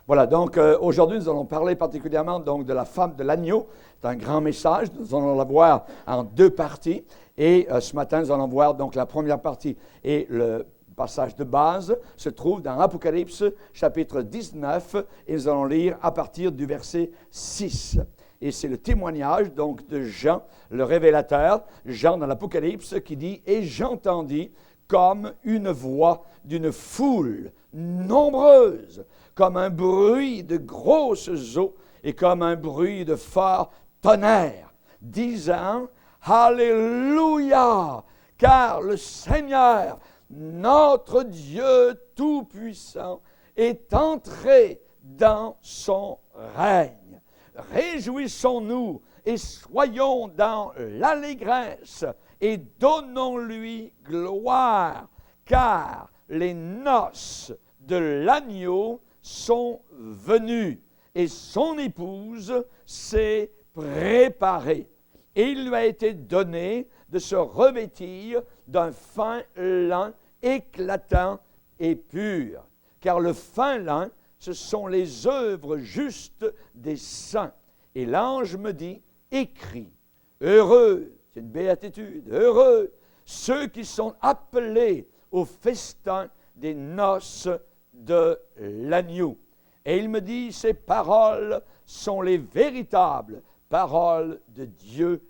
Voilà, donc aujourd'hui, nous allons parler particulièrement donc, de la femme de l'agneau. C'est un grand message. Nous allons la voir en deux parties. Et ce matin, nous allons voir donc la première partie. Et le passage de base se trouve dans Apocalypse, chapitre 19. Et nous allons lire à partir du verset 6. Et c'est le témoignage donc de Jean, le révélateur, Jean dans l'Apocalypse, qui dit « Et j'entendis comme une voix d'une foule nombreuse, comme un bruit de grosses eaux et comme un bruit de fort tonnerre, disant « Alléluia, car le Seigneur, notre Dieu Tout-Puissant, est entré dans son règne. Réjouissons-nous et soyons dans l'allégresse et donnons-lui gloire, car les noces de l'agneau sont venues et son épouse s'est préparée. Et il lui a été donné de se revêtir d'un fin lin éclatant et pur, car le fin lin, ce sont les œuvres justes des saints. Et l'ange me dit, écris, heureux, c'est une béatitude, heureux, ceux qui sont appelés au festin des noces de l'agneau. Et il me dit, ces paroles sont les véritables paroles de Dieu.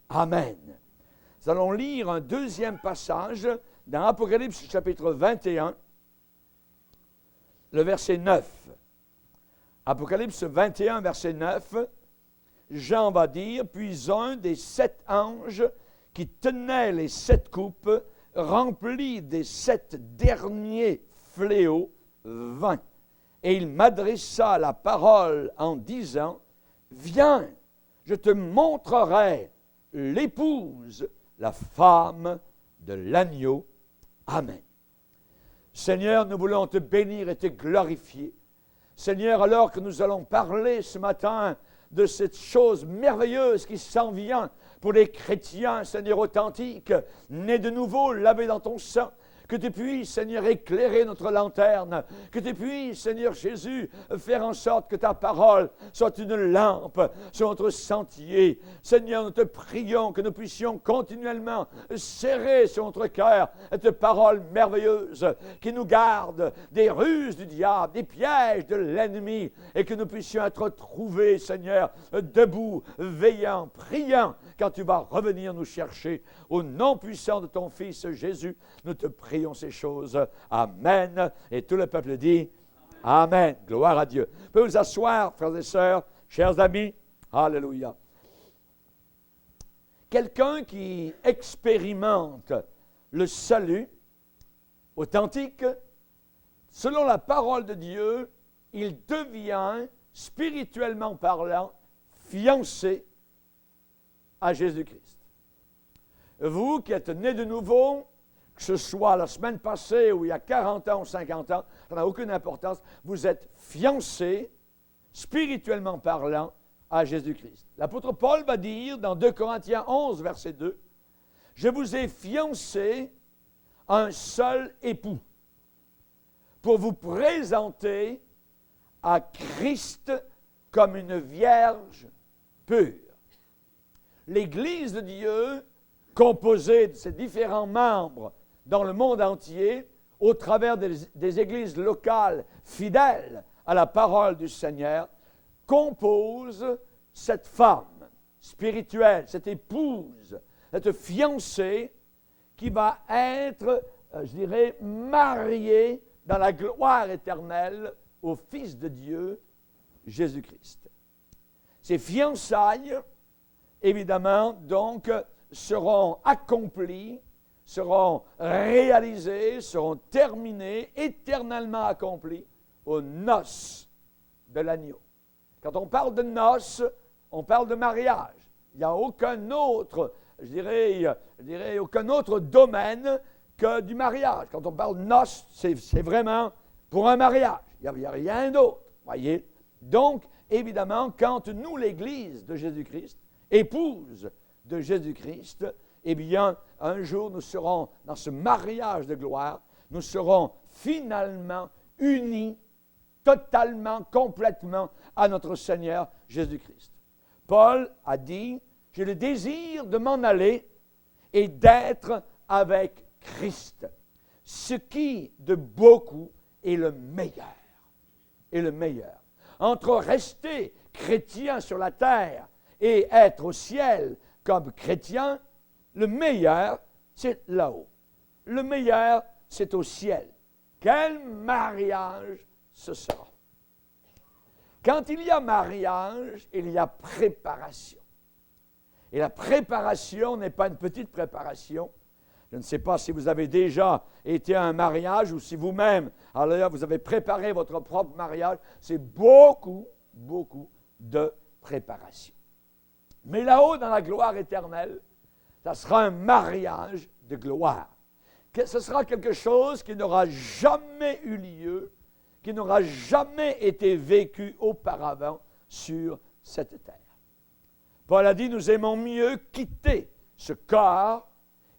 Amen. Nous allons lire un deuxième passage dans Apocalypse chapitre 21, le verset 9. Apocalypse 21, verset 9, Jean va dire, « Puis un des 7 anges qui tenait les 7 coupes, rempli des 7 derniers fléaux, vint. Et il m'adressa la parole en disant, « Viens, je te montrerai l'épouse, la femme de l'agneau. » Amen. Seigneur, nous voulons te bénir et te glorifier. Seigneur, alors que nous allons parler ce matin de cette chose merveilleuse qui s'en vient pour les chrétiens, Seigneur, authentiques, nés de nouveau, lavés dans ton sang, que tu puisses, Seigneur, éclairer notre lanterne, que tu puisses, Seigneur Jésus, faire en sorte que ta parole soit une lampe sur notre sentier. Seigneur, nous te prions que nous puissions continuellement serrer sur notre cœur cette parole merveilleuse qui nous garde des ruses du diable, des pièges de l'ennemi, et que nous puissions être trouvés, Seigneur, debout, veillant, priant, quand tu vas revenir nous chercher. Au nom puissant de ton Fils Jésus, nous te prions ces choses. Amen. Et tout le peuple dit Amen. Gloire à Dieu. Vous pouvez vous asseoir, frères et sœurs, chers amis. Alléluia. Quelqu'un qui expérimente le salut authentique, selon la parole de Dieu, il devient, spirituellement parlant, fiancé à Jésus-Christ. Vous qui êtes nés de nouveau, que ce soit la semaine passée ou il y a 40 ans ou 50 ans, ça n'a aucune importance, vous êtes fiancés, spirituellement parlant, à Jésus-Christ. L'apôtre Paul va dire dans 2 Corinthiens 11, verset 2, « Je vous ai fiancés à un seul époux pour vous présenter à Christ comme une vierge pure. » L'Église de Dieu, composée de ses différents membres dans le monde entier, au travers des églises locales fidèles à la parole du Seigneur, compose cette femme spirituelle, cette épouse, cette fiancée qui va être, je dirais, mariée dans la gloire éternelle au Fils de Dieu, Jésus-Christ. Ces fiançailles, évidemment, donc, seront accomplies, seront réalisées, seront terminées, éternellement accomplies aux noces de l'agneau. Quand on parle de noces, on parle de mariage. Il n'y a aucun autre, je dirais, aucun autre domaine que du mariage. Quand on parle de noces, c'est vraiment pour un mariage. Il n'y a rien d'autre, voyez. Donc, évidemment, quand nous, l'Église de Jésus-Christ, épouse de Jésus-Christ, eh bien, un jour, nous serons dans ce mariage de gloire, nous serons finalement unis totalement, complètement à notre Seigneur Jésus-Christ. Paul a dit, j'ai le désir de m'en aller et d'être avec Christ, ce qui de beaucoup est le meilleur. Est le meilleur. Entre rester chrétien sur la terre et être au ciel comme chrétien, le meilleur, c'est là-haut. Le meilleur, c'est au ciel. Quel mariage ce sera? Quand il y a mariage, il y a préparation. Et la préparation n'est pas une petite préparation. Je ne sais pas si vous avez déjà été à un mariage ou si vous-même, alors vous avez préparé votre propre mariage. C'est beaucoup, beaucoup de préparation. Mais là-haut, dans la gloire éternelle, ça sera un mariage de gloire. Ce sera quelque chose qui n'aura jamais eu lieu, qui n'aura jamais été vécu auparavant sur cette terre. Paul a dit, nous aimons mieux quitter ce corps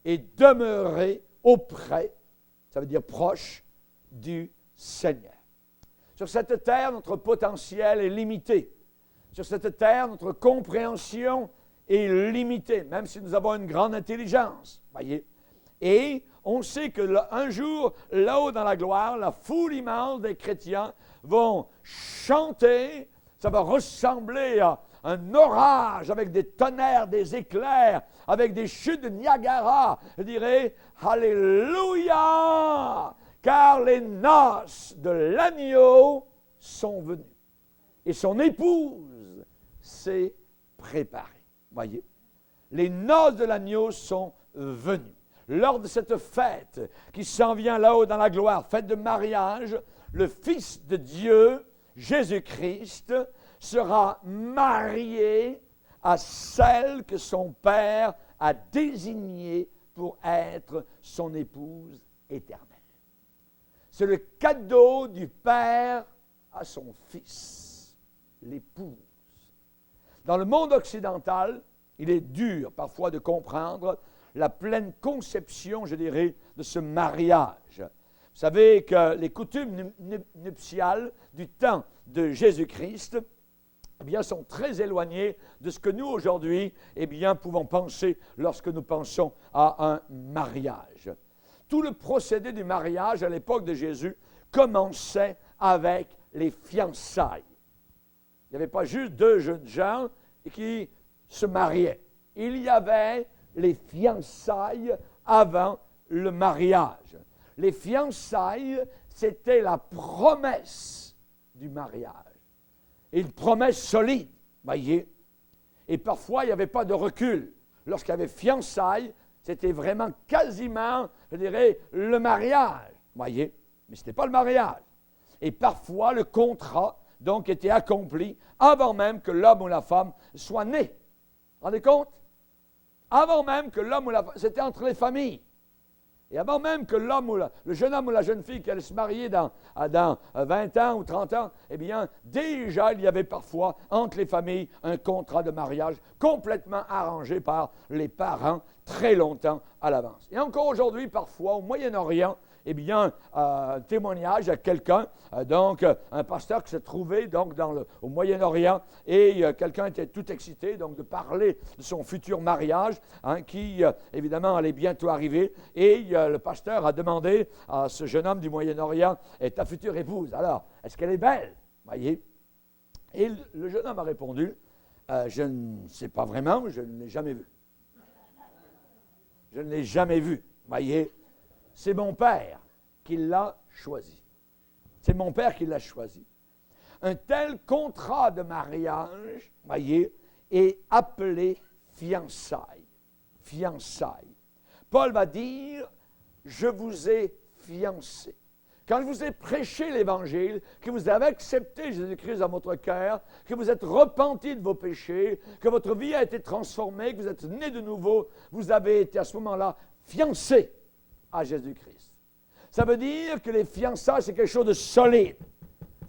et demeurer auprès, ça veut dire proche, du Seigneur. Sur cette terre, notre potentiel est limité. Sur cette terre, notre compréhension est limitée, même si nous avons une grande intelligence, voyez. Et on sait qu'un jour, là-haut dans la gloire, la foule immense des chrétiens vont chanter, ça va ressembler à un orage avec des tonnerres, des éclairs, avec des chutes de Niagara. Je dirais, Alléluia, car les noces de l'agneau sont venues. Et son épouse s'est préparée. Voyez, les noces de l'agneau sont venues. Lors de cette fête qui s'en vient là-haut dans la gloire, fête de mariage, le Fils de Dieu, Jésus-Christ, sera marié à celle que son Père a désignée pour être son épouse éternelle. C'est le cadeau du Père à son Fils, l'épouse. Dans le monde occidental, il est dur parfois de comprendre la pleine conception, je dirais, de ce mariage. Vous savez que les coutumes nuptiales du temps de Jésus-Christ, eh bien, sont très éloignées de ce que nous, aujourd'hui, eh bien, pouvons penser lorsque nous pensons à un mariage. Tout le procédé du mariage à l'époque de Jésus commençait avec les fiançailles. Il n'y avait pas juste deux jeunes gens qui se mariaient. Il y avait les fiançailles avant le mariage. Les fiançailles, c'était la promesse du mariage. Et une promesse solide, voyez. Et parfois, il n'y avait pas de recul. Lorsqu'il y avait fiançailles, c'était vraiment quasiment, je dirais, le mariage, voyez. Mais ce n'était pas le mariage. Et parfois, le contrat, donc, était accompli avant même que l'homme ou la femme soit né. Vous vous rendez compte? Avant même que l'homme ou la femme, c'était entre les familles. Et avant même que le jeune homme ou la jeune fille qui allait se marier dans 20 ans ou 30 ans, eh bien, déjà, il y avait parfois, entre les familles, un contrat de mariage complètement arrangé par les parents très longtemps à l'avance. Et encore aujourd'hui, parfois, au Moyen-Orient, eh bien, un témoignage à quelqu'un, donc un pasteur qui s'est trouvé donc, au Moyen-Orient, et quelqu'un était tout excité donc, de parler de son futur mariage, qui évidemment allait bientôt arriver, et le pasteur a demandé à ce jeune homme du Moyen-Orient, est ta future épouse, alors, est-ce qu'elle est belle? Voyez? Et le jeune homme a répondu, je ne sais pas vraiment, je ne l'ai jamais vue. Je ne l'ai jamais vue, voyez? C'est mon père qui l'a choisi. C'est mon père qui l'a choisi. Un tel contrat de mariage, voyez, est appelé fiançailles. Fiançailles. Paul va dire, je vous ai fiancé. Quand je vous ai prêché l'Évangile, que vous avez accepté Jésus-Christ dans votre cœur, que vous êtes repenti de vos péchés, que votre vie a été transformée, que vous êtes né de nouveau, vous avez été à ce moment-là fiancé à Jésus-Christ. Ça veut dire que les fiançailles, c'est quelque chose de solide.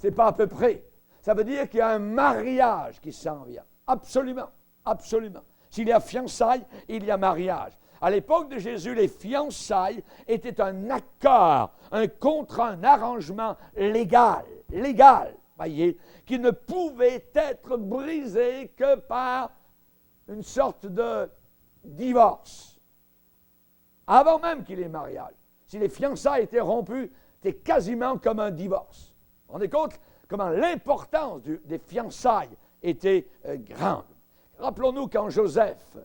Ce n'est pas à peu près. Ça veut dire qu'il y a un mariage qui s'en vient. Absolument, absolument. S'il y a fiançailles, il y a mariage. À l'époque de Jésus, les fiançailles étaient un accord, un contrat, un arrangement légal. légal, voyez, qui ne pouvait être brisé que par une sorte de divorce, avant même qu'il y ait mariage. Si les fiançailles étaient rompues, c'était quasiment comme un divorce. Vous vous rendez compte comment l'importance des fiançailles était grande. Rappelons-nous quand Joseph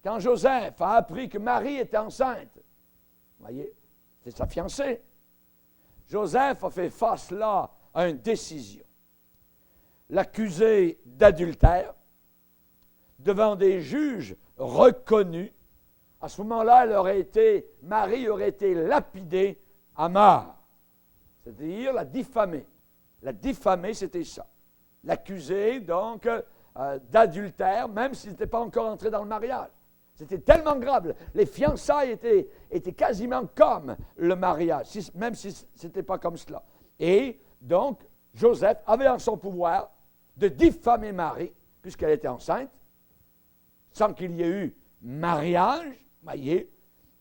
a appris que Marie était enceinte, vous voyez, c'est sa fiancée. Joseph a fait face là à une décision. L'accuser d'adultère devant des juges reconnus, à ce moment-là, Marie aurait été lapidée à mort. C'est-à-dire la diffamer. La diffamer, c'était ça. L'accuser, donc, d'adultère, même s'il n'était pas encore entré dans le mariage. C'était tellement grave. Les fiançailles étaient quasiment comme le mariage, même si ce n'était pas comme cela. Et donc, Joseph avait en son pouvoir de diffamer Marie, puisqu'elle était enceinte, sans qu'il y ait eu mariage, voyez.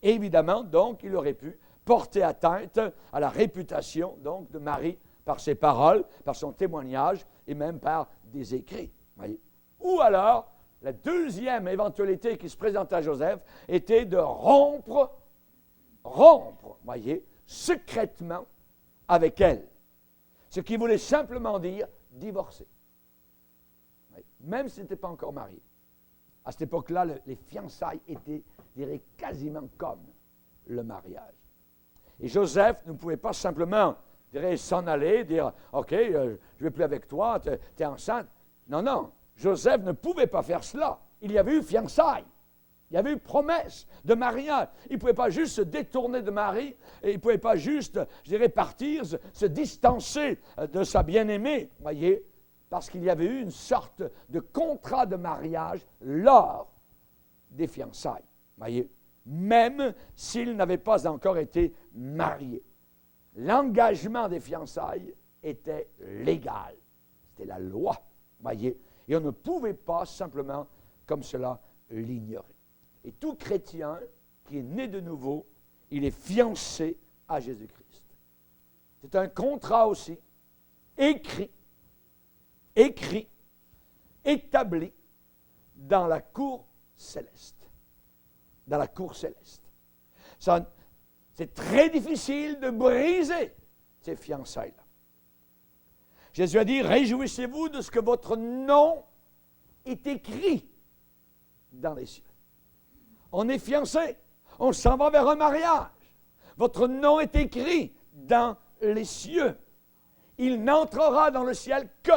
Évidemment, donc, il aurait pu porter atteinte à la réputation donc, de Marie par ses paroles, par son témoignage et même par des écrits. Voyez. Ou alors, la deuxième éventualité qui se présente à Joseph était de rompre, voyez, secrètement avec elle. Ce qui voulait simplement dire divorcer. Voyez. Même s'il n'était pas encore marié. À cette époque-là, les fiançailles étaient, je dirais, quasiment comme le mariage. Et Joseph ne pouvait pas simplement, je dirais, s'en aller, dire « OK, je ne vais plus avec toi, tu es enceinte. » Non, non, Joseph ne pouvait pas faire cela. Il y avait eu fiançailles. Il y avait eu promesse de mariage. Il ne pouvait pas juste se détourner de Marie, et il ne pouvait pas juste, je dirais, partir, se distancer de sa bien-aimée, voyez, parce qu'il y avait eu une sorte de contrat de mariage lors des fiançailles, voyez, même s'il n'avait pas encore été marié. L'engagement des fiançailles était légal. C'était la loi, voyez, et on ne pouvait pas simplement, comme cela, l'ignorer. Et tout chrétien qui est né de nouveau, il est fiancé à Jésus-Christ. C'est un contrat aussi, écrit, établi dans la cour céleste. Dans la cour céleste. C'est très difficile de briser ces fiançailles-là. Jésus a dit, réjouissez-vous de ce que votre nom est écrit dans les cieux. On est fiancé, on s'en va vers un mariage. Votre nom est écrit dans les cieux. Il n'entrera dans le ciel que,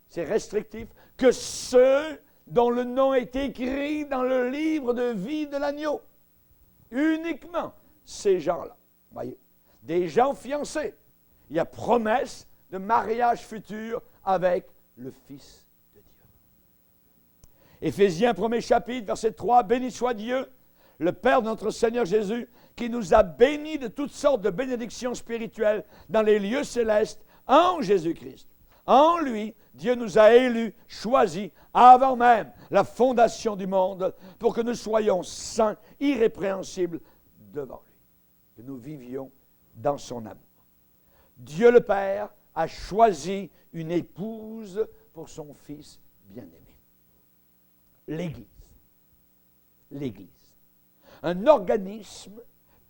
c'est restrictif, que ceux dont le nom est écrit dans le livre de vie de l'agneau. Uniquement ces gens-là. Voyez, des gens fiancés. Il y a promesse de mariage futur avec le Fils de Dieu. Éphésiens 1er chapitre, verset 3, béni soit Dieu, le Père de notre Seigneur Jésus, qui nous a bénis de toutes sortes de bénédictions spirituelles dans les lieux célestes en Jésus-Christ. En lui, Dieu nous a élus, choisis, avant même la fondation du monde, pour que nous soyons saints, irrépréhensibles devant lui. Que nous vivions dans son amour. Dieu le Père a choisi une épouse pour son Fils bien-aimé. L'Église. L'Église. Un organisme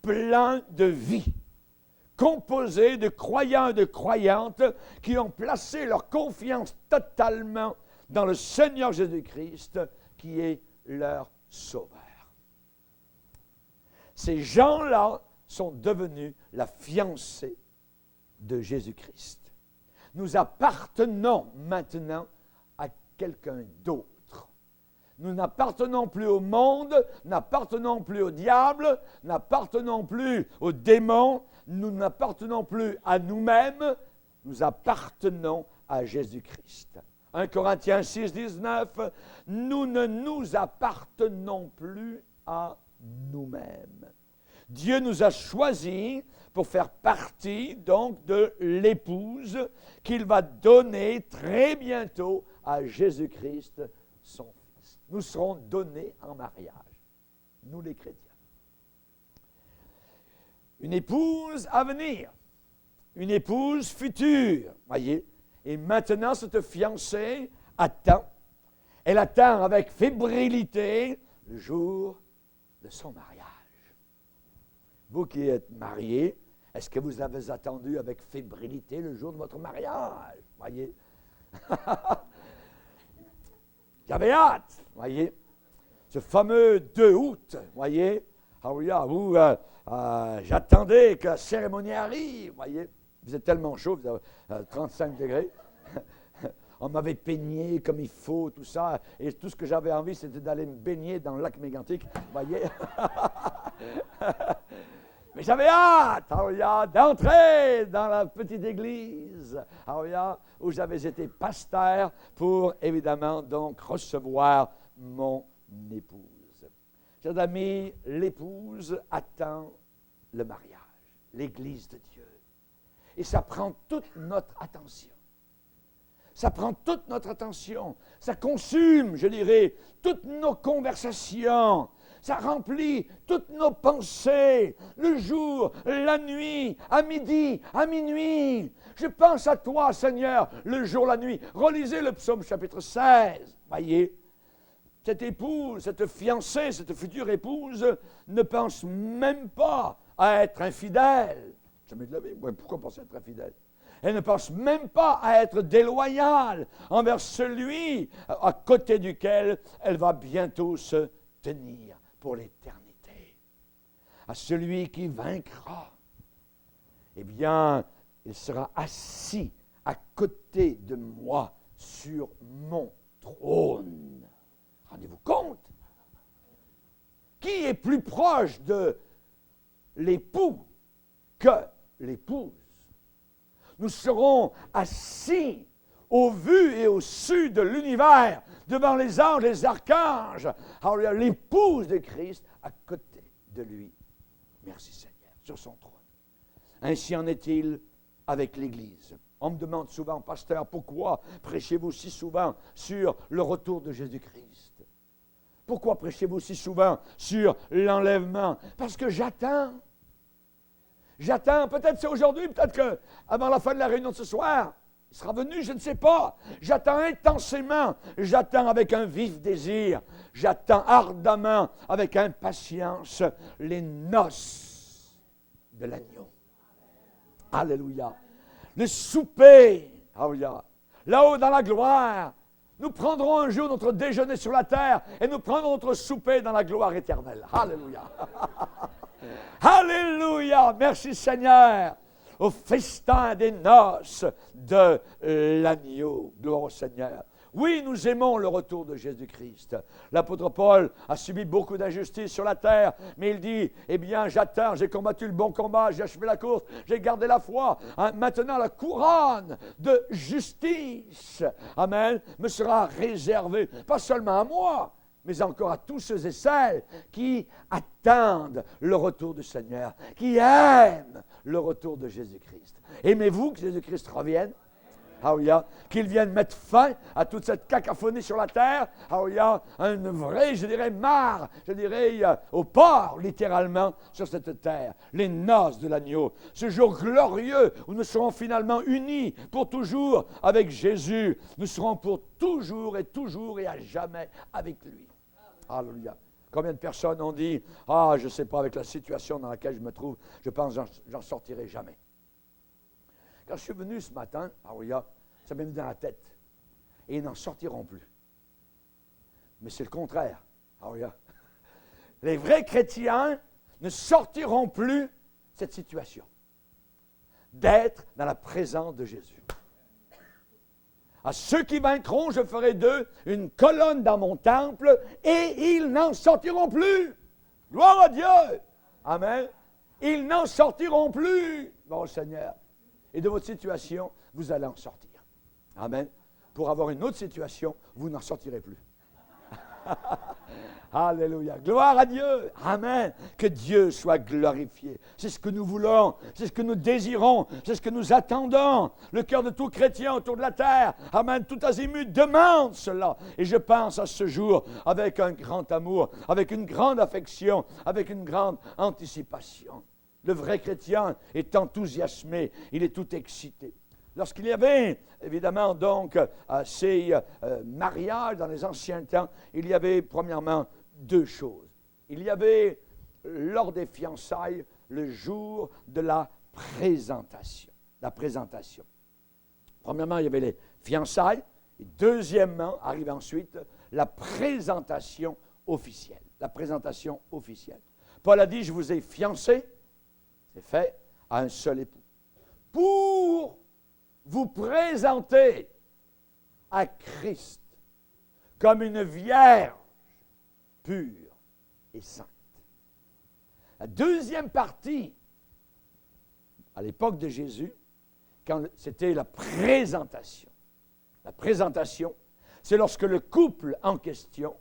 plein de vie, composé de croyants et de croyantes qui ont placé leur confiance totalement dans le Seigneur Jésus-Christ, qui est leur Sauveur. Ces gens-là sont devenus la fiancée de Jésus-Christ. Nous appartenons maintenant à quelqu'un d'autre. Nous n'appartenons plus au monde, n'appartenons plus au diable, n'appartenons plus aux démons, nous n'appartenons plus à nous-mêmes, nous appartenons à Jésus-Christ. 1 Corinthiens 6, 19, nous ne nous appartenons plus à nous-mêmes. Dieu nous a choisis pour faire partie donc de l'épouse qu'il va donner très bientôt à Jésus-Christ, son Fils. Nous serons donnés en mariage, nous les chrétiens. Une épouse à venir, une épouse future, voyez. Et maintenant, cette fiancée attend. Elle attend avec fébrilité le jour de son mariage. Vous qui êtes mariés, est-ce que vous avez attendu avec fébrilité le jour de votre mariage? Voyez. J'avais hâte, voyez. Ce fameux 2 août, voyez. Où j'attendais que la cérémonie arrive, voyez. Vous êtes tellement chaud, vous avez 35 degrés. On m'avait peigné comme il faut, tout ça. Et tout ce que j'avais envie, c'était d'aller me baigner dans le lac Mégantic, voyez. Mais j'avais hâte, d'entrer dans la petite église, où j'avais été pasteur pour, évidemment, donc, recevoir mon épouse. Chers amis, l'épouse attend le mariage, l'église de Dieu. Et ça prend toute notre attention. Ça prend toute notre attention. Ça consume, je dirais, toutes nos conversations. Ça remplit toutes nos pensées, le jour, la nuit, à midi, à minuit. Je pense à toi, Seigneur, le jour, la nuit. Relisez le psaume chapitre 16. Voyez, cette épouse, cette fiancée, cette future épouse ne pense même pas à être infidèle. Jamais de la vie. Pourquoi penser à être infidèle? Elle ne pense même pas à être déloyale envers celui à côté duquel elle va bientôt se tenir pour l'éternité. À celui qui vaincra, eh bien, il sera assis à côté de moi sur mon trône. Rendez-vous compte? Qui est plus proche de l'époux que l'épouse? Nous serons assis au vu et au su de l'univers, devant les anges et les archanges. Alors, l'épouse de Christ à côté de lui. Merci Seigneur, sur son trône. Ainsi en est-il avec l'Église. On me demande souvent, pasteur, pourquoi prêchez-vous si souvent sur le retour de Jésus-Christ? Pourquoi prêchez-vous si souvent sur l'enlèvement? Parce que j'attends. J'attends, peut-être c'est aujourd'hui, peut-être qu'avant la fin de la réunion de ce soir, il sera venu, je ne sais pas. J'attends intensément, j'attends avec un vif désir, j'attends ardemment, avec impatience, les noces de l'agneau. Alléluia. Le souper, alléluia. Là-haut dans la gloire, nous prendrons un jour notre déjeuner sur la terre et nous prendrons notre souper dans la gloire éternelle. Alléluia. Alléluia, merci Seigneur, au festin des noces de l'agneau. Gloire au Seigneur. Oui, nous aimons le retour de Jésus-Christ. L'apôtre Paul a subi beaucoup d'injustices sur la terre, mais il dit, eh bien, j'attends, j'ai combattu le bon combat, j'ai achevé la course, j'ai gardé la foi. Maintenant, la couronne de justice, amen, me sera réservée, pas seulement à moi, mais encore à tous ceux et celles qui attendent le retour du Seigneur, qui aiment le retour de Jésus-Christ. Aimez-vous que Jésus-Christ revienne? Alléluia. Qu'il vienne mettre fin à toute cette cacophonie sur la terre. Alléluia. Un vrai, je dirais, marre, je dirais, au port, littéralement, sur cette terre. Les noces de l'agneau. Ce jour glorieux où nous serons finalement unis pour toujours avec Jésus. Nous serons pour toujours et à jamais avec lui. Alléluia. Combien de personnes ont dit, je ne sais pas, avec la situation dans laquelle je me trouve, je pense que j'en sortirai jamais. Quand je suis venu ce matin, alléluia, ça m'est venu dans la tête. Et ils n'en sortiront plus. Mais c'est le contraire. Alléluia. Les vrais chrétiens ne sortiront plus de cette situation. D'être dans la présence de Jésus. À ceux qui vaincront, je ferai d'eux une colonne dans mon temple et ils n'en sortiront plus. Gloire à Dieu. Amen. Ils n'en sortiront plus. Bon Seigneur. Et de votre situation, vous allez en sortir. Amen. Pour avoir une autre situation, vous n'en sortirez plus. Alléluia. Gloire à Dieu. Amen. Que Dieu soit glorifié. C'est ce que nous voulons. C'est ce que nous désirons. C'est ce que nous attendons. Le cœur de tout chrétien autour de la terre. Amen. Tout azimut demande cela. Et je pense à ce jour avec un grand amour, avec une grande affection, avec une grande anticipation. Le vrai chrétien est enthousiasmé, il est tout excité. Lorsqu'il y avait, évidemment, donc, ces mariages dans les anciens temps, il y avait, premièrement, deux choses. Il y avait, lors des fiançailles, le jour de la présentation. La présentation. Premièrement, il y avait les fiançailles. Et deuxièmement, arrive ensuite la présentation officielle. La présentation officielle. Paul a dit, je vous ai fiancé, c'est fait, à un seul époux. Pour vous présenter à Christ comme une vierge pure et sainte. La deuxième partie, à l'époque de Jésus, quand c'était la présentation. La présentation, c'est lorsque le couple en question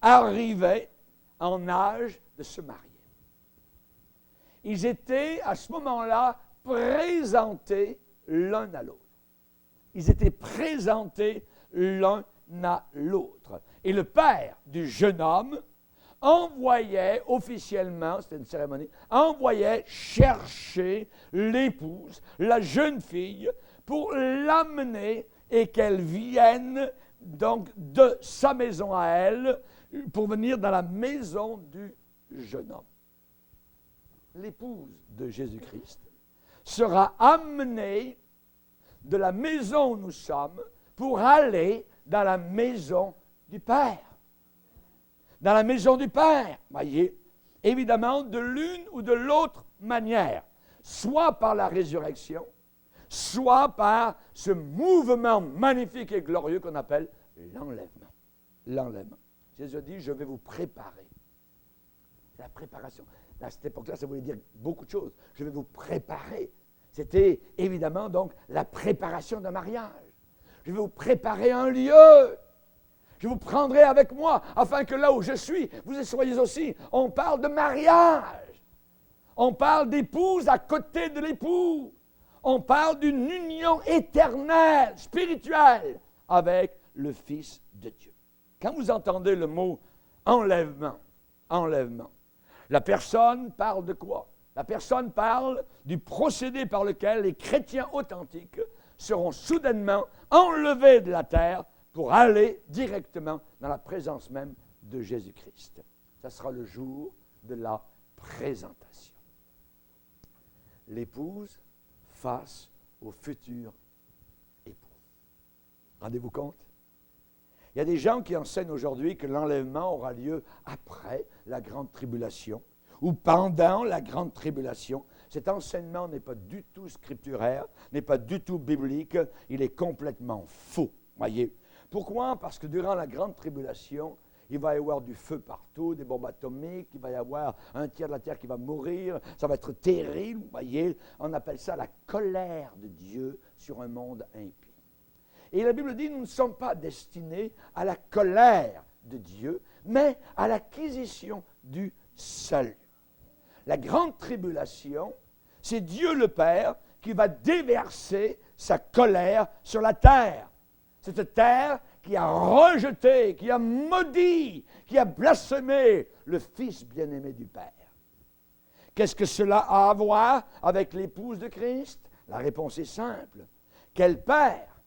arrivait en âge de se marier. Ils étaient à ce moment-là présentés l'un à l'autre. Ils étaient présentés l'un à l'autre. Et le père du jeune homme envoyait officiellement, c'était une cérémonie, envoyait chercher l'épouse, la jeune fille, pour l'amener et qu'elle vienne donc de sa maison à elle pour venir dans la maison du jeune homme. L'épouse de Jésus-Christ sera amenée de la maison où nous sommes pour aller dans la maison du Père. Dans la maison du Père, voyez, évidemment de l'une ou de l'autre manière, soit par la résurrection, soit par ce mouvement magnifique et glorieux qu'on appelle l'enlèvement. L'enlèvement. Jésus a dit, je vais vous préparer. La préparation. À cette époque-là, ça voulait dire beaucoup de choses. Je vais vous préparer. C'était évidemment donc la préparation d'un mariage. Je vais vous préparer un lieu. Je vous prendrai avec moi, afin que là où je suis, vous y soyez aussi. On parle de mariage. On parle d'épouse à côté de l'époux. On parle d'une union éternelle, spirituelle, avec le Fils de Dieu. Quand vous entendez le mot enlèvement, enlèvement, la personne parle de quoi? La personne parle du procédé par lequel les chrétiens authentiques seront soudainement enlevés de la terre pour aller directement dans la présence même de Jésus-Christ. Ça sera le jour de la présentation. L'épouse face au futur époux. Rendez-vous compte? Il y a des gens qui enseignent aujourd'hui que l'enlèvement aura lieu après la grande tribulation ou pendant la grande tribulation. Cet enseignement n'est pas du tout scripturaire, n'est pas du tout biblique, il est complètement faux. Voyez? Pourquoi? Parce que durant la grande tribulation, il va y avoir du feu partout, des bombes atomiques, il va y avoir un tiers de la terre qui va mourir, ça va être terrible, vous voyez, on appelle ça la colère de Dieu sur un monde impie. Et la Bible dit, nous ne sommes pas destinés à la colère de Dieu, mais à l'acquisition du salut. La grande tribulation, c'est Dieu le Père qui va déverser sa colère sur la terre. Cette terre qui a rejeté, qui a maudit, qui a blasphémé le Fils bien-aimé du Père. Qu'est-ce que cela a à voir avec l'épouse de Christ? La réponse est simple. Quel père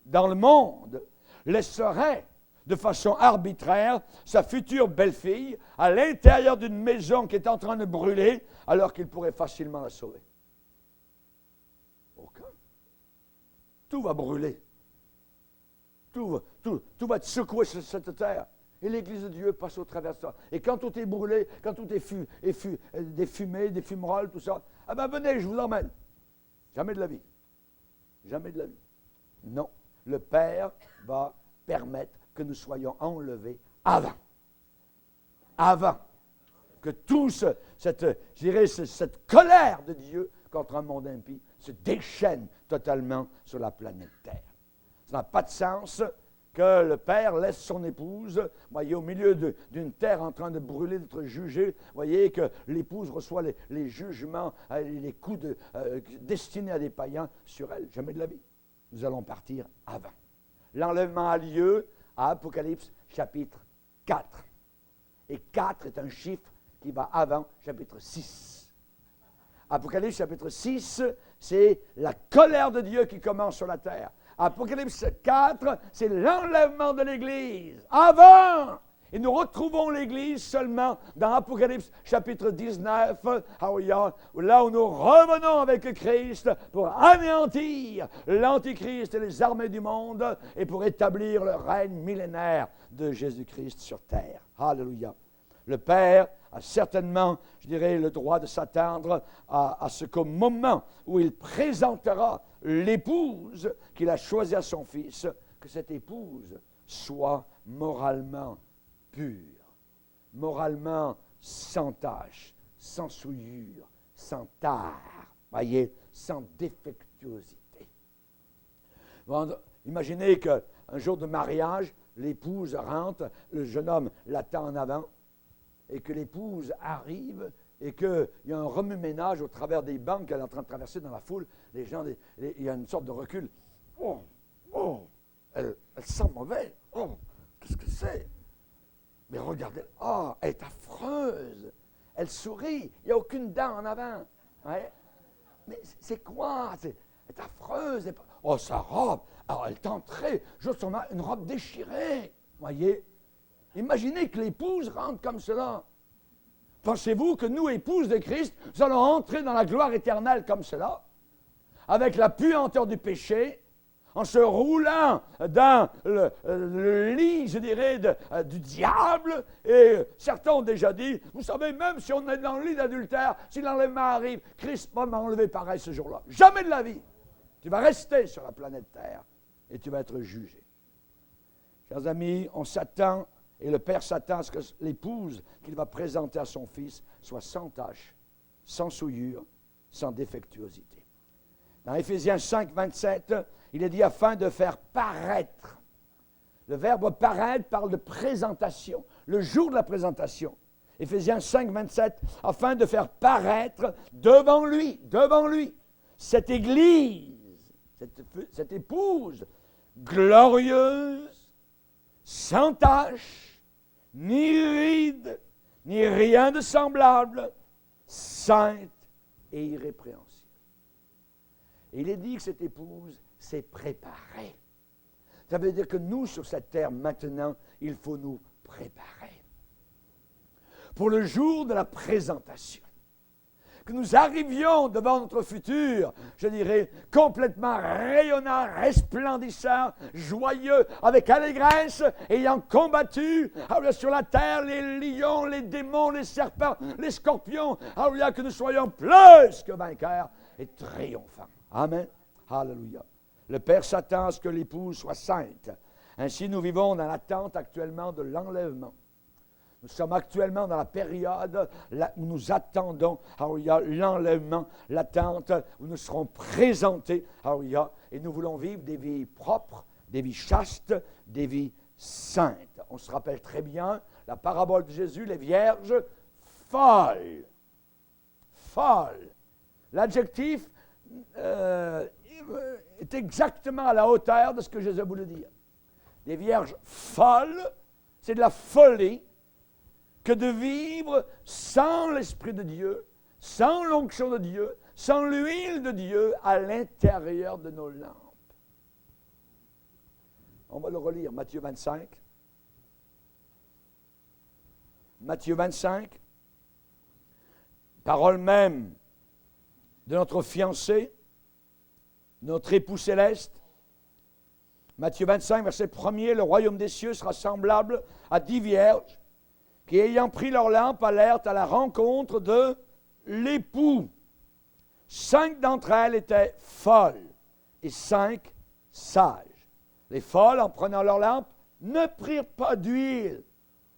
dans le monde laisserait de façon arbitraire sa future belle-fille à l'intérieur d'une maison qui est en train de brûler alors qu'il pourrait facilement la sauver? Aucun. Tout va brûler. Tout va être secoué sur cette terre. Et l'Église de Dieu passe au travers de ça. Et quand tout est brûlé, quand tout est des fumées, des fumerolles, tout ça, ah ben venez, je vous emmène. Jamais de la vie. Jamais de la vie. Non. Le Père va permettre que nous soyons enlevés avant. Avant que cette colère de Dieu contre un monde impie se déchaîne totalement sur la planète Terre. Ça n'a pas de sens que le père laisse son épouse, voyez, au milieu d'une terre en train de brûler, d'être jugée, voyez, que l'épouse reçoit les jugements, les coups destinés à des païens sur elle. Jamais de la vie. Nous allons partir avant. L'enlèvement a lieu à Apocalypse chapitre 4. Et 4 est un chiffre qui va avant chapitre 6. Apocalypse chapitre 6, c'est la colère de Dieu qui commence sur la terre. Apocalypse 4, c'est l'enlèvement de l'Église. Avant! Et nous retrouvons l'Église seulement dans Apocalypse chapitre 19, là où nous revenons avec Christ pour anéantir l'Antichrist et les armées du monde et pour établir le règne millénaire de Jésus-Christ sur terre. Alléluia. Le Père a certainement, je dirais, le droit de s'attendre à ce qu'au moment où il présentera l'épouse qu'il a choisie à son fils, que cette épouse soit moralement pure, moralement sans tache, sans souillure, sans tare, voyez, sans défectuosité. Bon, imaginez qu'un jour de mariage, l'épouse rentre, le jeune homme l'attend en avant, et que l'épouse arrive et qu'il y a un remue-ménage au travers des bancs qu'elle est en train de traverser dans la foule. Les gens, il y a une sorte de recul. Oh, elle sent mauvais. Oh, qu'est-ce que c'est? Mais regardez, elle est affreuse. Elle sourit, il n'y a aucune dent en avant. Ouais. Mais c'est quoi? Elle est affreuse. Sa robe, alors elle est entrée, juste une robe déchirée. Voyez? Imaginez que l'épouse rentre comme cela. Pensez-vous que nous, épouses de Christ, nous allons entrer dans la gloire éternelle comme cela, avec la puanteur du péché, en se roulant dans le lit, je dirais, du diable. Et certains ont déjà dit, vous savez, même si on est dans le lit d'adultère, si l'enlèvement arrive, Christ va m'enlever pareil ce jour-là. Jamais de la vie. Tu vas rester sur la planète Terre et tu vas être jugé. Chers amis, on s'attend, et le Père s'attend à ce que l'épouse qu'il va présenter à son fils soit sans tache, sans souillure, sans défectuosité. Dans Éphésiens 5, 27, il est dit afin de faire paraître. Le verbe paraître parle de présentation, le jour de la présentation. Éphésiens 5, 27, afin de faire paraître devant lui, cette Église, cette épouse glorieuse, sans tache, ni ride, ni rien de semblable, sainte et irrépréhensible. Et il est dit que cette épouse s'est préparée. Ça veut dire que nous, sur cette terre, maintenant, il faut nous préparer. Pour le jour de la présentation. Que nous arrivions devant notre futur, je dirais, complètement rayonnant, resplendissant, joyeux, avec allégresse, ayant combattu sur la terre les lions, les démons, les serpents, les scorpions, que nous soyons plus que vainqueurs et triomphants. Amen. Alléluia. Le Père s'attend à ce que l'épouse soit sainte. Ainsi, nous vivons dans l'attente actuellement de l'enlèvement. Nous sommes actuellement dans la période où nous attendons l'enlèvement, l'attente, où nous serons présentés, et nous voulons vivre des vies propres, des vies chastes, des vies saintes. On se rappelle très bien la parabole de Jésus, les vierges folles. Folles. L'adjectif est exactement à la hauteur de ce que Jésus voulait dire. Des vierges folles, c'est de la folie, que de vivre sans l'Esprit de Dieu, sans l'onction de Dieu, sans l'huile de Dieu à l'intérieur de nos lampes. On va le relire, Matthieu 25. Matthieu 25, parole même de notre fiancé, notre époux céleste. Matthieu 25, verset 1er, le royaume des cieux sera semblable à 10 vierges qui, ayant pris leur lampe, allèrent à la rencontre de l'époux. 5 d'entre elles étaient folles et 5 sages. Les folles, en prenant leur lampe, ne prirent pas d'huile.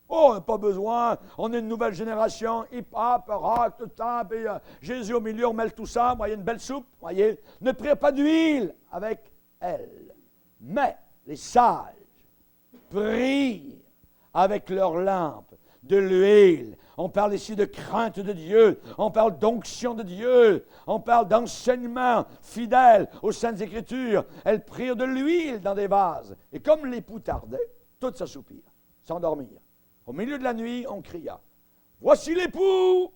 Oh, on n'a pas besoin, on est une nouvelle génération, hip-hop, rock, tout le temps, puis Jésus au milieu, on mêle tout ça, voyez, une belle soupe, voyez. Ne prirent pas d'huile avec elles. Mais les sages prirent avec leur lampe de l'huile. On parle ici de crainte de Dieu, on parle d'onction de Dieu, on parle d'enseignement fidèle aux Saintes Écritures. Elles prirent de l'huile dans des vases. Et comme l'époux tardait, toutes s'assoupirent, s'endormirent. Au milieu de la nuit, on cria, « Voici l'époux!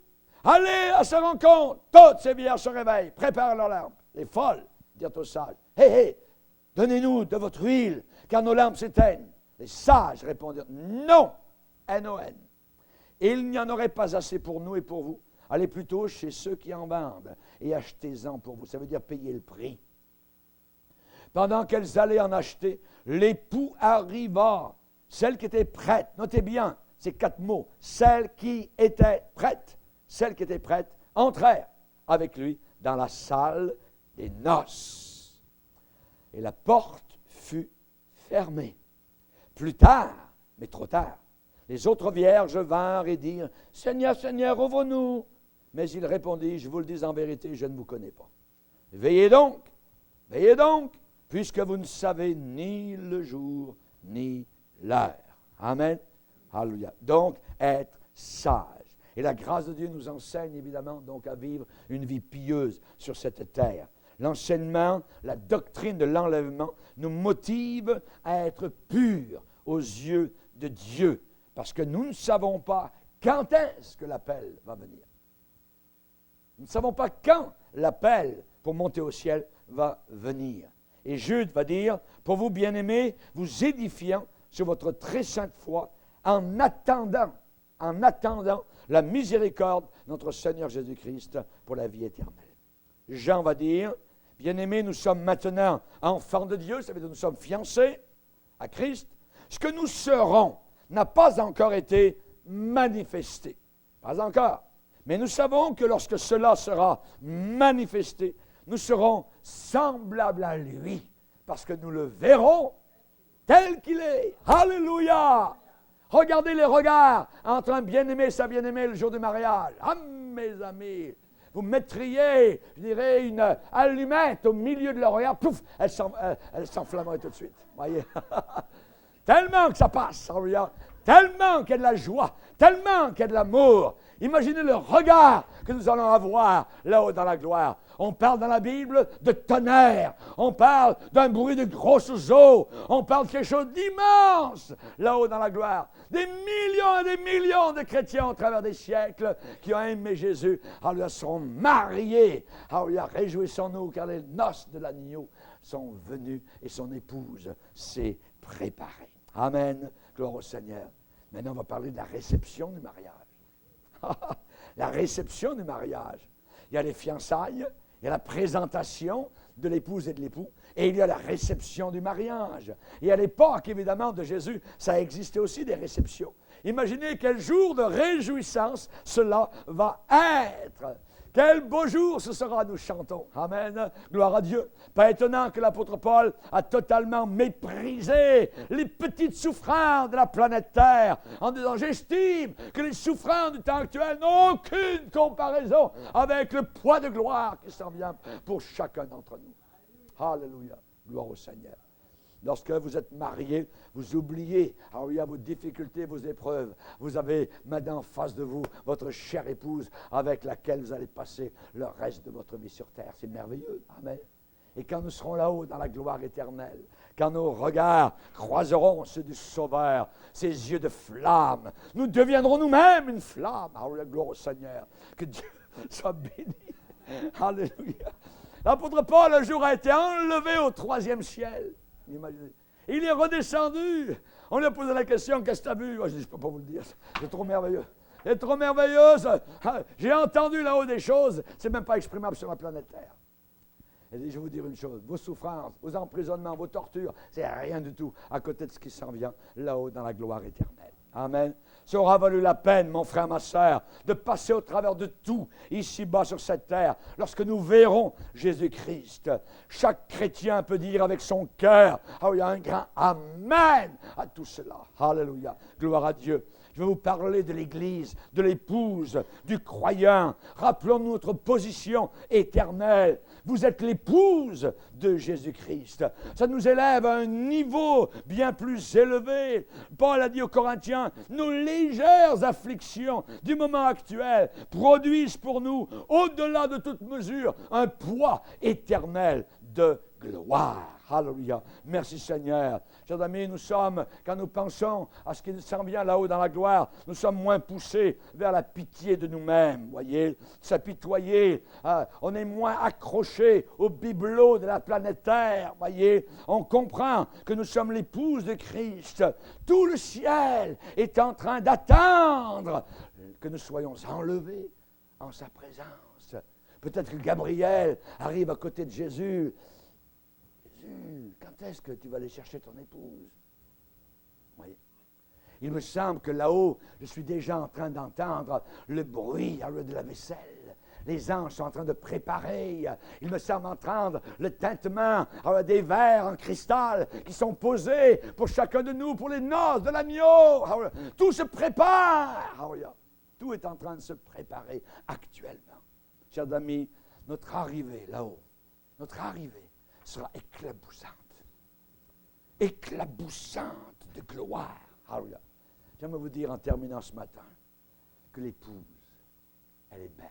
Allez à sa rencontre. Toutes ces vierges se réveillent, préparent leurs lampes. Les folles dirent aux sages, hé, hé, donnez-nous de votre huile, car nos lampes s'éteignent. Les sages répondirent, non, N-O-N. Il n'y en aurait pas assez pour nous et pour vous. Allez plutôt chez ceux qui en vendent et achetez-en pour vous. Ça veut dire payer le prix. Pendant qu'elles allaient en acheter, l'époux arriva. Celle qui était prête, notez bien ces 4 mots, celle qui était prête, entrèrent avec lui dans la salle des noces. Et la porte fut fermée. Plus tard, mais trop tard, les autres vierges vinrent et dirent, « Seigneur, Seigneur, ouvre-nous. » Mais il répondit, « Je vous le dis en vérité, je ne vous connais pas. Veillez donc, puisque vous ne savez ni le jour ni l'heure. » Amen. Alléluia. Donc, être sage. Et la grâce de Dieu nous enseigne évidemment donc à vivre une vie pieuse sur cette terre. L'enseignement, la doctrine de l'enlèvement nous motive à être purs aux yeux de Dieu. Parce que nous ne savons pas quand est-ce que l'appel va venir. Nous ne savons pas quand l'appel pour monter au ciel va venir. Et Jude va dire, pour vous bien-aimés, vous édifiant sur votre très sainte foi, en attendant la miséricorde de notre Seigneur Jésus-Christ pour la vie éternelle. Jean va dire, bien-aimés, nous sommes maintenant enfants de Dieu, ça veut dire que nous sommes fiancés à Christ. Ce que nous serons n'a pas encore été manifesté. Pas encore. Mais nous savons que lorsque cela sera manifesté, nous serons semblables à lui, parce que nous le verrons tel qu'il est. Alléluia! Regardez les regards entre un bien-aimé et sa bien-aimée le jour du mariage. Ah, mes amis, vous mettriez, je dirais, une allumette au milieu de leur regard, pouf, elle s'enflammerait tout de suite. Voyez? Tellement que ça passe, alléluia. Tellement qu'il y a de la joie, tellement qu'il y a de l'amour. Imaginez le regard que nous allons avoir là-haut dans la gloire. On parle dans la Bible de tonnerre. On parle d'un bruit de grosses eaux. On parle de quelque chose d'immense là-haut dans la gloire. Des millions et des millions de chrétiens au travers des siècles qui ont aimé Jésus. Alors, ils sont mariés. Alors, réjouissons-nous car les noces de l'agneau sont venues et son épouse s'est préparée. Amen. Gloire au Seigneur. Maintenant, on va parler de la réception du mariage. La réception du mariage. Il y a les fiançailles, il y a la présentation de l'épouse et de l'époux, et il y a la réception du mariage. Et à l'époque, évidemment, de Jésus, ça existait aussi des réceptions. Imaginez quel jour de réjouissance cela va être. Quel beau jour ce sera, nous chantons. Amen. Gloire à Dieu. Pas étonnant que l'apôtre Paul a totalement méprisé les petites souffrances de la planète Terre en disant, j'estime que les souffrances du temps actuel n'ont aucune comparaison avec le poids de gloire qui s'en vient pour chacun d'entre nous. Alléluia. Gloire au Seigneur. Lorsque vous êtes marié, vous oubliez, alors il y a vos difficultés, vos épreuves. Vous avez maintenant en face de vous votre chère épouse avec laquelle vous allez passer le reste de votre vie sur terre. C'est merveilleux. Amen. Et quand nous serons là-haut dans la gloire éternelle, quand nos regards croiseront ceux du Sauveur, ses yeux de flamme, nous deviendrons nous-mêmes une flamme. Alléluia, gloire au Seigneur. Que Dieu soit béni. Alléluia. L'apôtre Paul, un jour, a été enlevé au 3e ciel. Imaginez. Il est redescendu. On lui a posé la question, qu'est-ce que tu as vu? Moi, je dis, je ne peux pas vous le dire. C'est trop merveilleux. C'est trop merveilleux. J'ai entendu là-haut des choses. C'est même pas exprimable sur la planète Terre. Et je vais vous dire une chose. Vos souffrances, vos emprisonnements, vos tortures, c'est rien du tout à côté de ce qui s'en vient là-haut dans la gloire éternelle. Amen. Ça aura valu la peine, mon frère, ma sœur, de passer au travers de tout, ici-bas sur cette terre, lorsque nous verrons Jésus-Christ. Chaque chrétien peut dire avec son cœur, ah oui, il y a un grand Amen à tout cela. Alléluia. Gloire à Dieu. Je vais vous parler de l'Église, de l'épouse, du croyant. Rappelons-nous notre position éternelle. Vous êtes l'épouse de Jésus-Christ. Ça nous élève à un niveau bien plus élevé. Paul a dit aux Corinthiens, nos légères afflictions du moment actuel produisent pour nous, au-delà de toute mesure, un poids éternel de gloire. Alléluia. Merci Seigneur. Chers amis, quand nous pensons à ce qui s'en vient là-haut dans la gloire, nous sommes moins poussés vers la pitié de nous-mêmes, voyez, s'apitoyer. On est moins accrochés au bibelot de la planète Terre, voyez. On comprend que nous sommes l'épouse de Christ. Tout le ciel est en train d'attendre que nous soyons enlevés en sa présence. Peut-être que Gabriel arrive à côté de Jésus. Quand est-ce que tu vas aller chercher ton épouse? Oui. Il me semble que là-haut, je suis déjà en train d'entendre le bruit de la vaisselle. Les anges sont en train de préparer. Il me semble entendre le tintement des verres en cristal qui sont posés pour chacun de nous, pour les noces de l'agneau. Tout se prépare. Tout est en train de se préparer actuellement. Chers amis, notre arrivée là-haut, notre arrivée, sera éclaboussante de gloire. Alléluia. J'aimerais vous dire en terminant ce matin que l'épouse, elle est belle.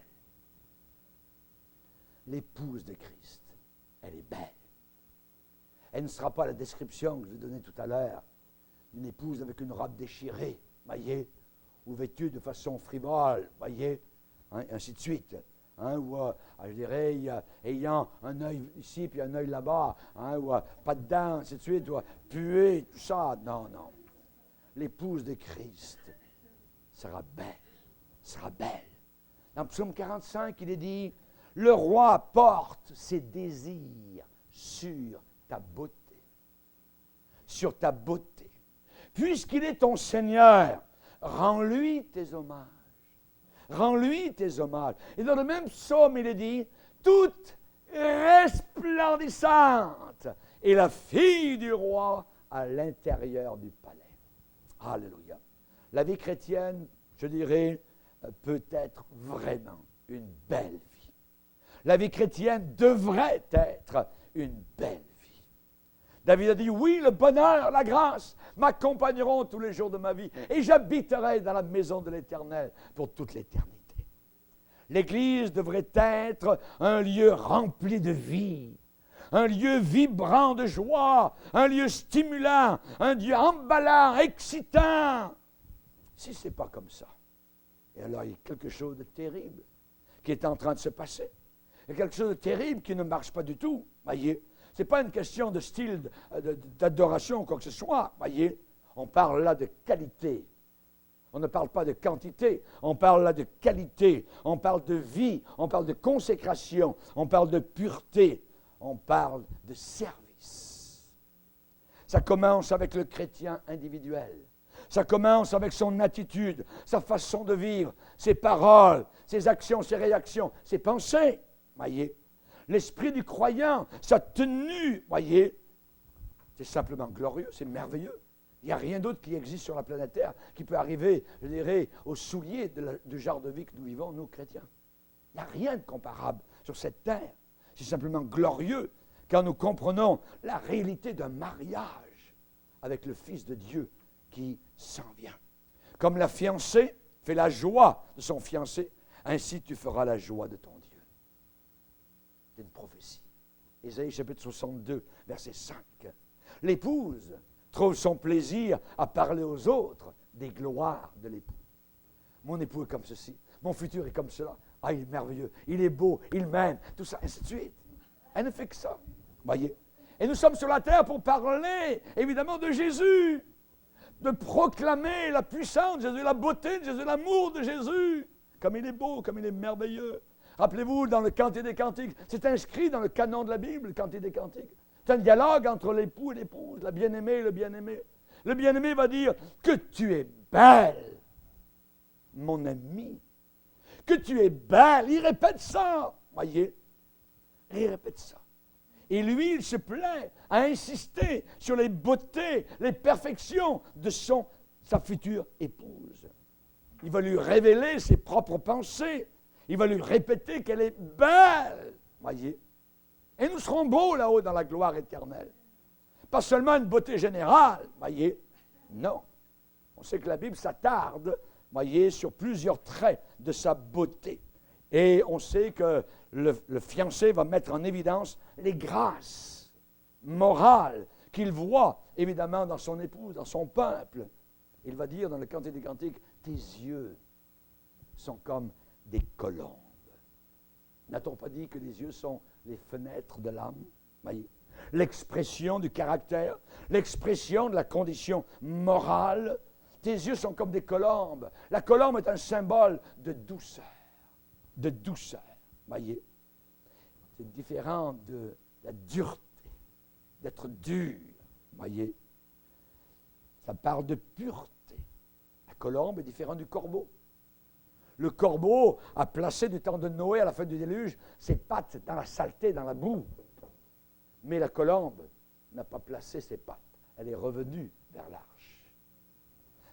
L'épouse de Christ, elle est belle. Elle ne sera pas la description que je vous donnais tout à l'heure, d'une épouse avec une robe déchirée, voyez, ou vêtue de façon frivole, voyez, ainsi de suite. Ou, je dirais, ayant un œil ici, puis un œil là-bas, ou pas de dents, ainsi de suite, ou puer, tout ça. Non, non. L'épouse de Christ sera belle. Dans Psaume 45, il est dit, « Le roi porte ses désirs sur ta beauté. Sur ta beauté. Puisqu'il est ton Seigneur, rends-lui tes hommages. » Rends-lui tes hommages. Et dans le même psaume, il est dit, toute resplendissante est la fille du roi à l'intérieur du palais. Alléluia. La vie chrétienne, je dirais, peut être vraiment une belle vie. La vie chrétienne devrait être une belle vie. David a dit, oui, le bonheur, la grâce m'accompagneront tous les jours de ma vie et j'habiterai dans la maison de l'Éternel pour toute l'éternité. L'Église devrait être un lieu rempli de vie, un lieu vibrant de joie, un lieu stimulant, un lieu emballant, excitant. Si ce n'est pas comme ça, et alors il y a quelque chose de terrible qui est en train de se passer. Il y a quelque chose de terrible qui ne marche pas du tout, voyez. Ce n'est pas une question de style d'adoration ou quoi que ce soit, voyez. On parle là de qualité. On ne parle pas de quantité, on parle là de qualité, on parle de vie, on parle de consécration, on parle de pureté, on parle de service. Ça commence avec le chrétien individuel. Ça commence avec son attitude, sa façon de vivre, ses paroles, ses actions, ses réactions, ses pensées, voyez. L'esprit du croyant, sa tenue, voyez, c'est simplement glorieux, c'est merveilleux. Il n'y a rien d'autre qui existe sur la planète Terre qui peut arriver, je dirais, aux souliers du genre de vie que nous vivons, nous, chrétiens. Il n'y a rien de comparable sur cette terre. C'est simplement glorieux quand nous comprenons la réalité d'un mariage avec le Fils de Dieu qui s'en vient. Comme la fiancée fait la joie de son fiancé, ainsi tu feras la joie de ton Dieu. C'est une prophétie. Ésaïe chapitre 62, verset 5. L'épouse trouve son plaisir à parler aux autres des gloires de l'époux. Mon époux est comme ceci, mon futur est comme cela. Ah, il est merveilleux, il est beau, il m'aime, tout ça, ainsi de suite. Elle ne fait que ça, voyez. Et nous sommes sur la terre pour parler, évidemment, de Jésus, de proclamer la puissance de Jésus, la beauté de Jésus, l'amour de Jésus, comme il est beau, comme il est merveilleux. Rappelez-vous, dans le Cantique des Cantiques, c'est inscrit dans le canon de la Bible, le Cantique des Cantiques. C'est un dialogue entre l'époux et l'épouse, la bien-aimée et le bien-aimé. Le bien-aimé va dire que tu es belle, mon ami. Que tu es belle. Il répète ça, voyez. Il répète ça. Et lui, il se plaît à insister sur les beautés, les perfections de sa future épouse. Il va lui révéler ses propres pensées. Il va lui répéter qu'elle est belle, voyez. Et nous serons beaux là-haut dans la gloire éternelle. Pas seulement une beauté générale, voyez. Non. On sait que la Bible s'attarde, voyez, sur plusieurs traits de sa beauté. Et on sait que le fiancé va mettre en évidence les grâces, morale qu'il voit évidemment dans son épouse, dans son peuple. Il va dire dans le Cantique des Cantiques, tes yeux sont comme des colombes. N'a-t-on pas dit que les yeux sont les fenêtres de l'âme? Voyez, l'expression du caractère, l'expression de la condition morale. Tes yeux sont comme des colombes. La colombe est un symbole de douceur. De douceur. Voyez, c'est différent de la dureté, d'être dur. Voyez, ça parle de pureté. La colombe est différente du corbeau. Le corbeau a placé du temps de Noé à la fin du déluge ses pattes dans la saleté, dans la boue. Mais la colombe n'a pas placé ses pattes. Elle est revenue vers l'arche.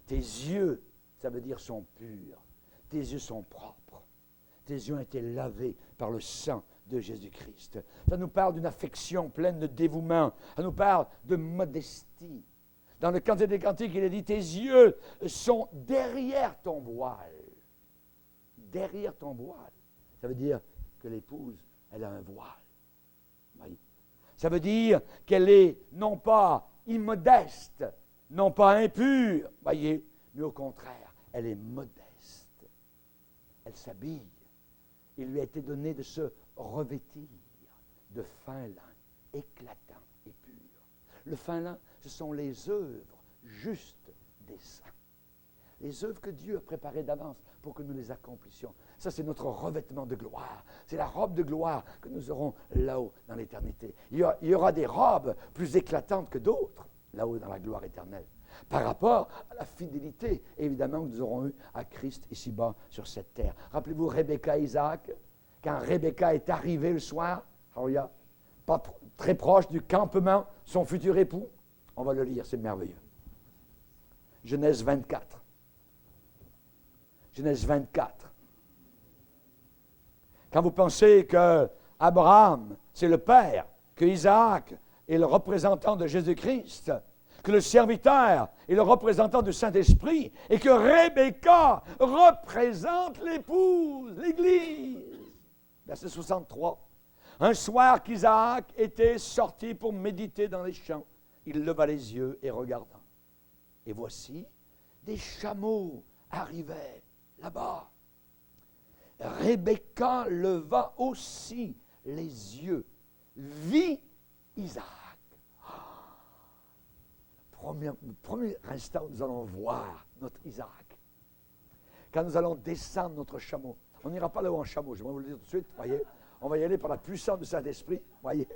Tes yeux, ça veut dire sont purs. Tes yeux sont propres. Tes yeux ont été lavés par le sang de Jésus-Christ. Ça nous parle d'une affection pleine de dévouement. Ça nous parle de modestie. Dans le Cantique des Cantiques, il est dit, tes yeux sont derrière ton voile. Derrière ton voile. Ça veut dire que l'épouse, elle a un voile. Oui. Ça veut dire qu'elle est non pas immodeste, non pas impure, voyez, mais au contraire, elle est modeste. Elle s'habille. Il lui a été donné de se revêtir de fin lin, éclatant et pur. Le fin lin, ce sont les œuvres justes des saints. Les œuvres que Dieu a préparées d'avance pour que nous les accomplissions. Ça, c'est notre revêtement de gloire. C'est la robe de gloire que nous aurons là-haut dans l'éternité. Il y aura des robes plus éclatantes que d'autres là-haut dans la gloire éternelle. Par rapport à la fidélité, évidemment, que nous aurons eue à Christ ici-bas sur cette terre. Rappelez-vous Rebecca et Isaac, quand Rebecca est arrivée le soir, pas très proche du campement, son futur époux. On va le lire, c'est merveilleux. Genèse 24. Genèse 24. Quand vous pensez que Abraham, c'est le père, que Isaac est le représentant de Jésus-Christ, que le serviteur est le représentant du Saint-Esprit, et que Rebecca représente l'épouse, l'Église. Verset 63. Un soir qu'Isaac était sorti pour méditer dans les champs, il leva les yeux et regarda. Et voici, des chameaux arrivaient là-bas. Rebecca leva aussi les yeux, vit Isaac. Le premier instant où nous allons voir notre Isaac, quand nous allons descendre notre chameau, on n'ira pas là-haut en chameau, je vais vous le dire tout de suite, voyez, on va y aller par la puissance du Saint-Esprit, voyez.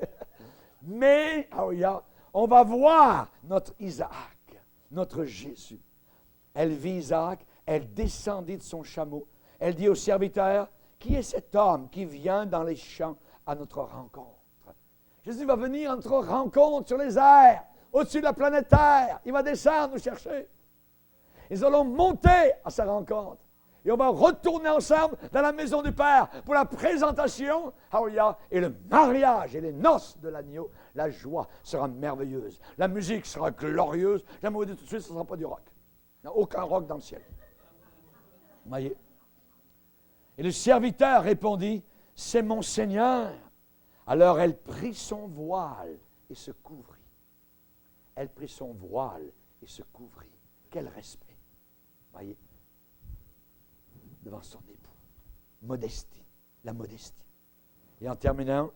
Mais, on va voir notre Isaac, notre Jésus. Elle vit Isaac, elle descendit de son chameau. Elle dit au serviteur, qui est cet homme qui vient dans les champs à notre rencontre? Jésus va venir à notre rencontre sur les airs, au-dessus de la planète Terre. Il va descendre nous chercher. Nous allons monter à sa rencontre. Et on va retourner ensemble dans la maison du Père pour la présentation, et le mariage et les noces de l'agneau. La joie sera merveilleuse. La musique sera glorieuse. J'aimerais vous dire tout de suite, ce ne sera pas du rock. Il n'y a aucun rock dans le ciel. Vous voyez? Et le serviteur répondit, c'est mon Seigneur. Alors elle prit son voile et se couvrit. Elle prit son voile et se couvrit. Quel respect. Vous voyez? Devant son époux. Modestie. La modestie. Et en terminant,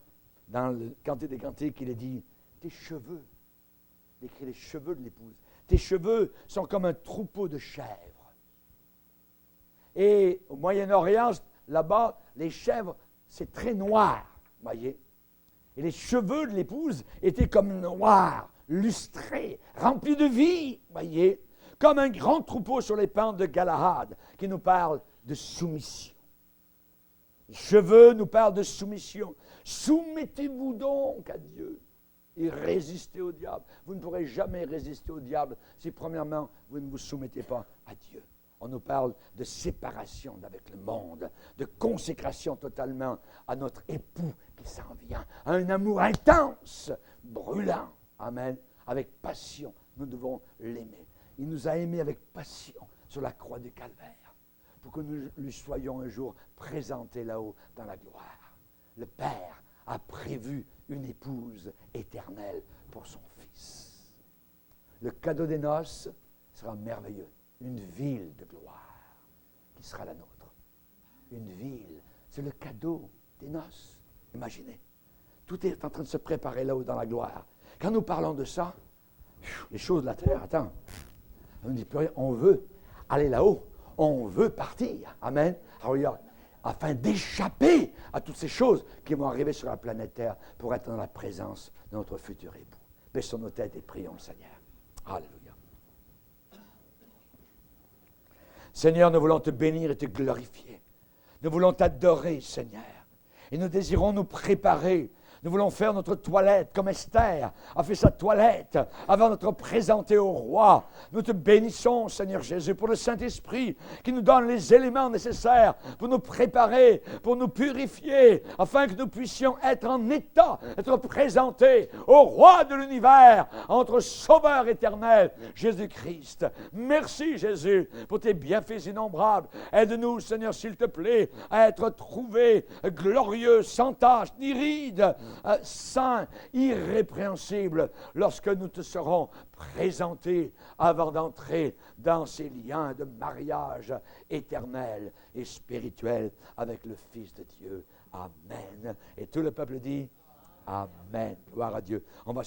dans le Cantique des Cantiques, il est dit, tes cheveux. Il écrit les cheveux de l'épouse. Tes cheveux sont comme un troupeau de chèvres. Et au Moyen-Orient, là-bas, les chèvres, c'est très noir, voyez. Et les cheveux de l'épouse étaient comme noirs, lustrés, remplis de vie, voyez. Comme un grand troupeau sur les pentes de Galahad, qui nous parle de soumission. Les cheveux nous parlent de soumission. Soumettez-vous donc à Dieu et résistez au diable. Vous ne pourrez jamais résister au diable si, premièrement, vous ne vous soumettez pas à Dieu. On nous parle de séparation d'avec le monde, de consécration totalement à notre époux qui s'en vient, à un amour intense, brûlant. Amen. Avec passion, nous devons l'aimer. Il nous a aimés avec passion sur la croix du Calvaire pour que nous lui soyons un jour présentés là-haut dans la gloire. Le Père a prévu une épouse éternelle pour son Fils. Le cadeau des noces sera merveilleux. Une ville de gloire qui sera la nôtre. Une ville, c'est le cadeau des noces. Imaginez, tout est en train de se préparer là-haut dans la gloire. Quand nous parlons de ça, les choses de la terre, attends, on dit plus rien, on veut aller là-haut, on veut partir. Amen. Alléluia. Afin d'échapper à toutes ces choses qui vont arriver sur la planète Terre pour être dans la présence de notre futur époux. Baissons nos têtes et prions le Seigneur. Alléluia. Seigneur, nous voulons te bénir et te glorifier. Nous voulons t'adorer, Seigneur. Et nous désirons nous préparer. Nous voulons faire notre toilette comme Esther a fait sa toilette avant d'être présenté au roi. Nous te bénissons, Seigneur Jésus, pour le Saint-Esprit qui nous donne les éléments nécessaires pour nous préparer, pour nous purifier, afin que nous puissions être en état d'être présentés au roi de l'univers, à notre Sauveur éternel, Jésus-Christ. Merci, Jésus, pour tes bienfaits innombrables. Aide-nous, Seigneur, s'il te plaît, à être trouvés glorieux, sans tache, ni ride, saint, irrépréhensible, lorsque nous te serons présentés avant d'entrer dans ces liens de mariage éternel et spirituel avec le Fils de Dieu. Amen. Et tout le peuple dit Amen. Gloire à Dieu. On va